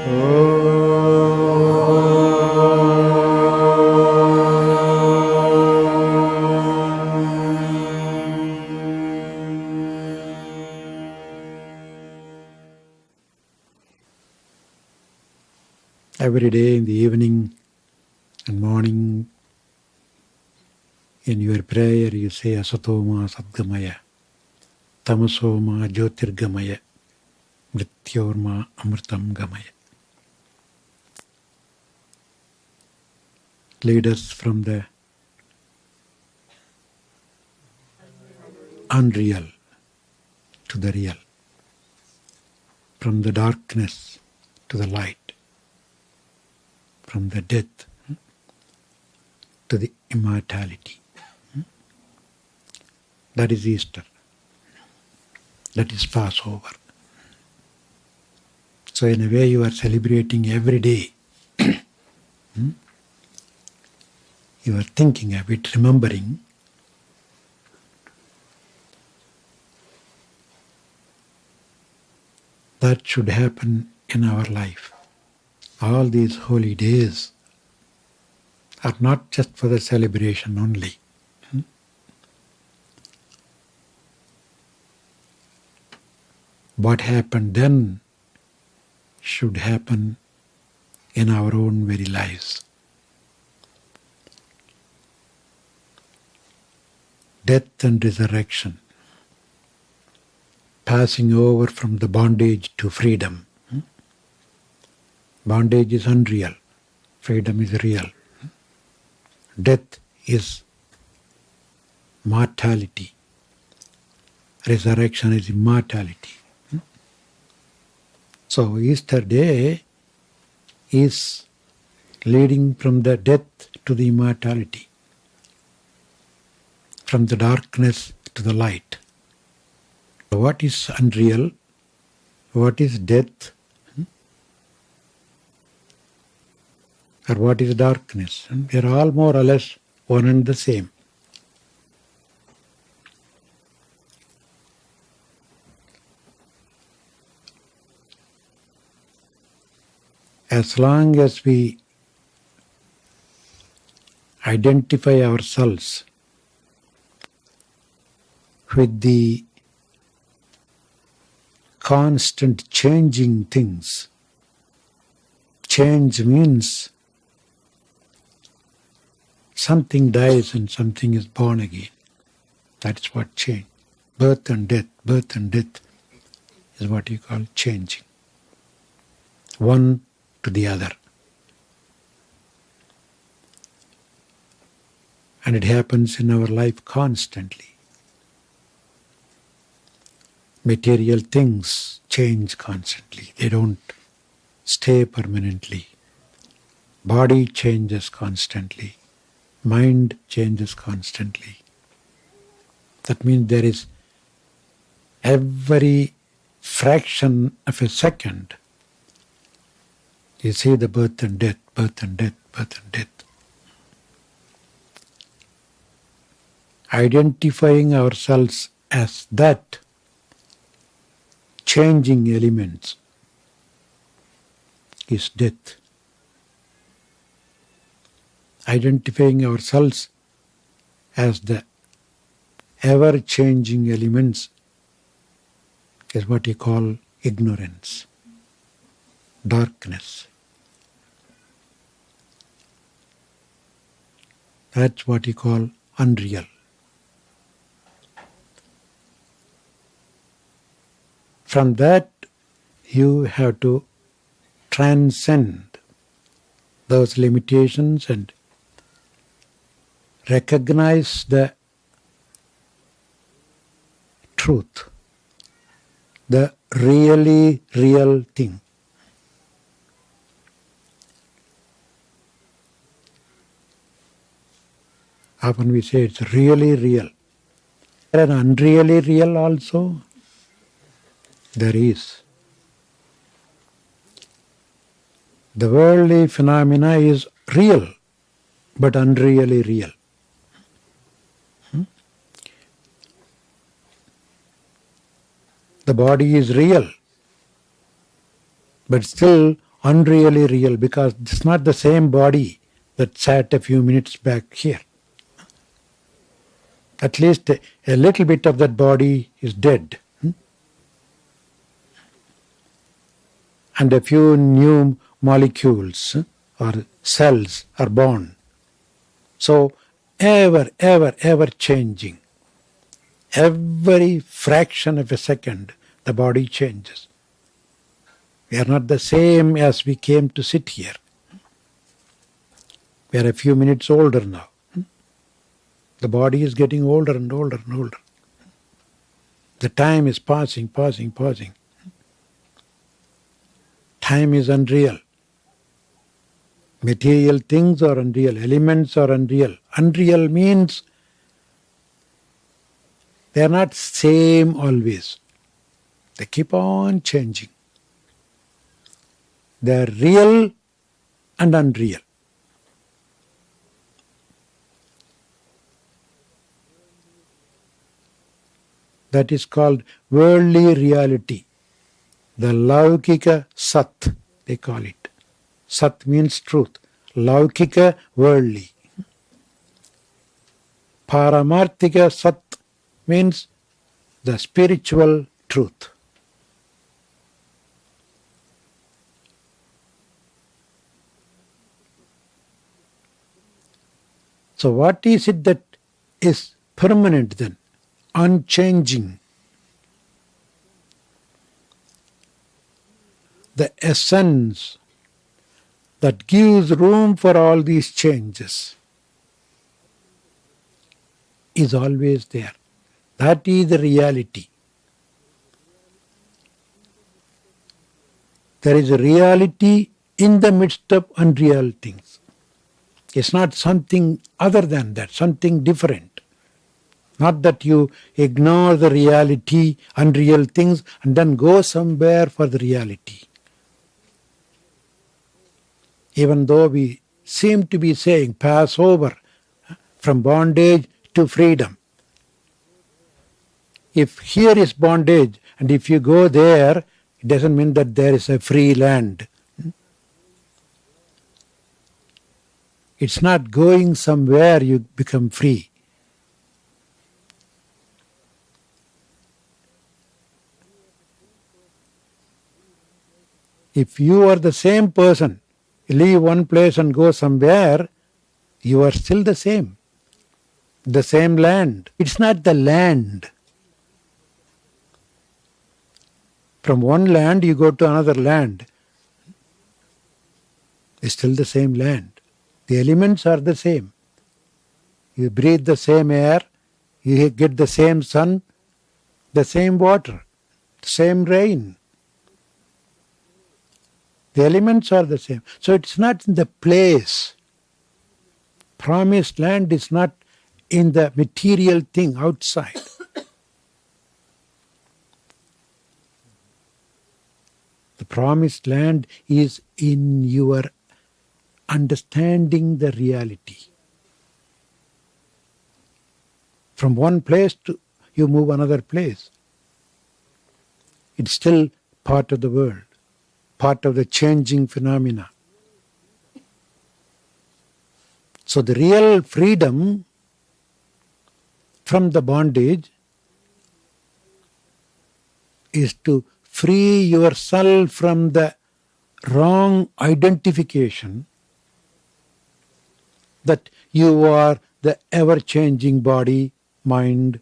Every day in the evening and morning, in your prayer you say Asatoma Sadgamaya, Tamasoma Jyotirgamaya, Mrityorma Amritam Gamaya. Lead us from the unreal to the real, from the darkness to the light, from the death to the immortality. That is Easter. That is Passover. So in a way you are celebrating every day. You are thinking of it, remembering. That should happen in our life. All these holy days are not just for the celebration only. What happened then should happen in our own very lives. Death and resurrection, passing over from the bondage to freedom. Bondage is unreal, freedom is real. Death is mortality, resurrection is immortality. So Easter Day is leading from the death to the immortality, from the darkness to the light. What is unreal? What is death? Or what is darkness? They are all more or less one and the same. As long as we identify ourselves with the constant changing things, change means something dies and something is born again. That is what change. Birth and death is what you call changing. One to the other. And it happens in our life constantly. Material things change constantly. They don't stay permanently. Body changes constantly. Mind changes constantly. That means there is every fraction of a second you see the birth and death, birth and death, birth and death. Identifying ourselves as that changing elements is death. Identifying ourselves as the ever-changing elements is what you call ignorance, darkness. That's what you call unreal. From that, you have to transcend those limitations and recognize the truth, the really real thing. Often we say it's really real. And unreally real also, there is. The worldly phenomena is real, but unreally real. The body is real, but still unreally real, because it's not the same body that sat a few minutes back here. At least a little bit of that body is dead. And a few new molecules or cells are born. So ever changing. Every fraction of a second, the body changes. We are not the same as we came to sit here. We are a few minutes older now. The body is getting older and older and older. The time is passing. Time is unreal. Material things are unreal. Elements are unreal. Unreal means they are not same always. They keep on changing. They are real and unreal. That is called worldly reality. The Laukika Sat, they call it. Sat means truth. Laukika, worldly. Paramarthika Sat means the spiritual truth. So what is it that is permanent then? Unchanging. The essence that gives room for all these changes is always there. That is the reality. There is a reality in the midst of unreal things. It's not something other than that, something different. Not that you ignore the reality, unreal things, and then go somewhere for the reality. Even though we seem to be saying Passover from bondage to freedom. If here is bondage and if you go there, it doesn't mean that there is a free land. It's not going somewhere you become free. If you are the same person, you leave one place and go somewhere, you are still the same land. It's not the land. From one land you go to another land. It's still the same land. The elements are the same. You breathe the same air, you get the same sun, the same water, the same rain. The elements are the same. So it's not in the place. Promised land is not in the material thing outside. The promised land is in your understanding the reality. From one place to you move another place. It's still part of the world, part of the changing phenomena. So the real freedom from the bondage is to free yourself from the wrong identification that you are the ever-changing body, mind.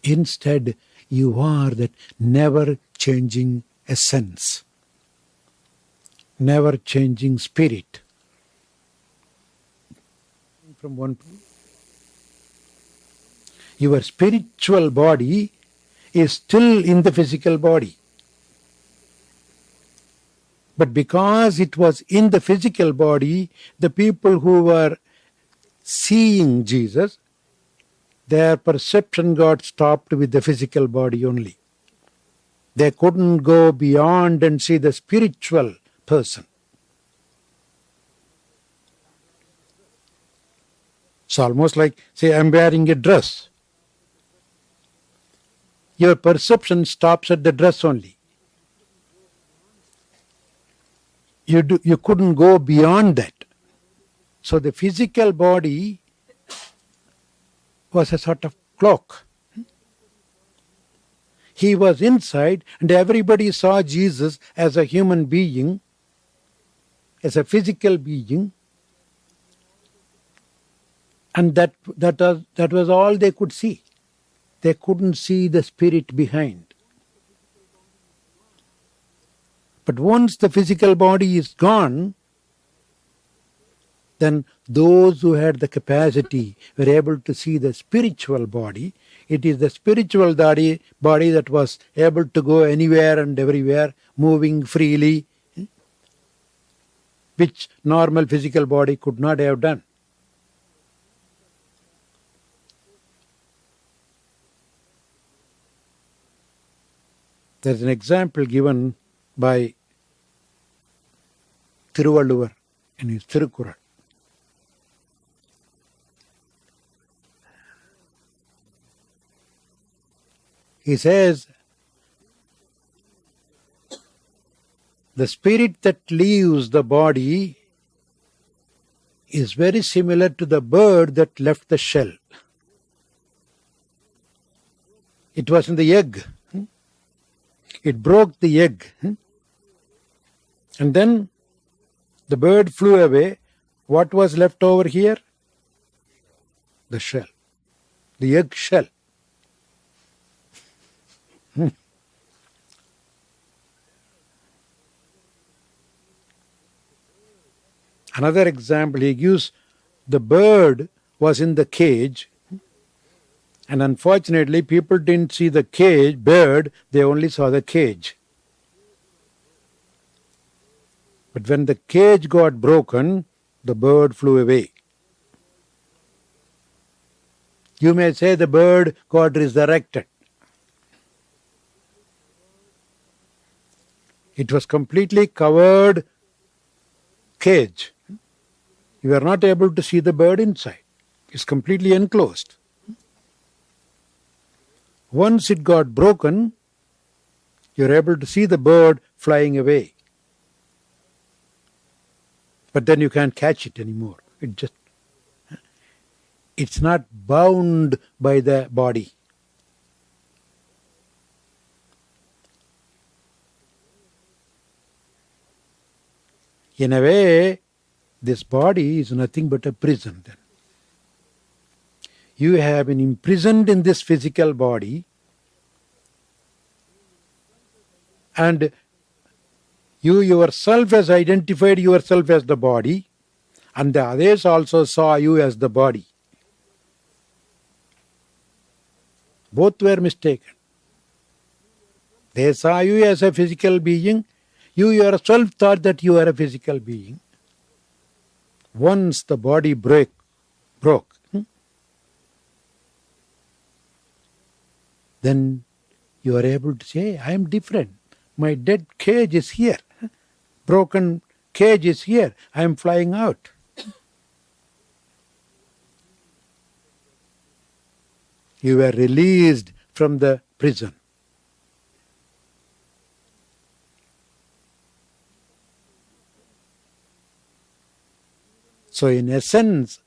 Instead, you are that never-changing essence, never-changing spirit. From one, your spiritual body is still in the physical body. But because it was in the physical body, the people who were seeing Jesus, their perception got stopped with the physical body only. They couldn't go beyond and see the spiritual person. It's almost like, say, I'm wearing a dress. your perception stops at the dress only. You couldn't go beyond that. So the physical body was a sort of cloak. He was inside, and everybody saw Jesus as a human being, as a physical being, and that was all they could see. They couldn't see the spirit behind. But once the physical body is gone, then those who had the capacity were able to see the spiritual body. It is the spiritual body that was able to go anywhere and everywhere, moving freely, which normal physical body could not have done. There is an example given by Thiruvalluvar in his Thirukkural. He says, the spirit that leaves the body is very similar to the bird that left the shell. It was in the egg. It broke the egg. And then the bird flew away. What was left over here? The shell. The egg shell. Another example he gives, the bird was in the cage, and unfortunately people didn't see the bird, they only saw the cage. But when the cage got broken, the bird flew away. You may say the bird got resurrected. It was completely covered cage. You are not able to see the bird inside. It's completely enclosed. Once it got broken, you're able to see the bird flying away. But then you can't catch it anymore. It's not bound by the body. In a way, this body is nothing but a prison then. You have been imprisoned in this physical body, and you yourself has identified yourself as the body, and the others also saw you as the body. Both were mistaken. They saw you as a physical being. You yourself thought that you are a physical being. Once the body broke, then you are able to say, I am different. My dead cage is here. Broken cage is here. I am flying out. You were released from the prison. So in essence,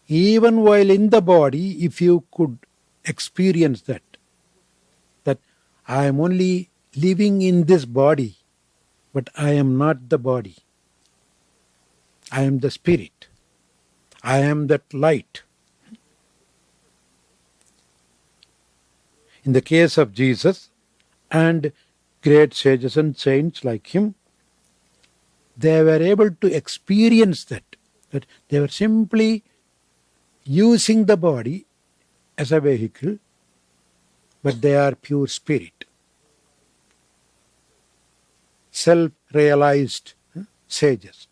even while in the body, if you could experience that I am only living in this body, but I am not the body. I am the spirit. I am that light. In the case of Jesus and great sages and saints like him, they were able to experience that they were simply using the body as a vehicle, but they are pure spirit. Self-realized sages.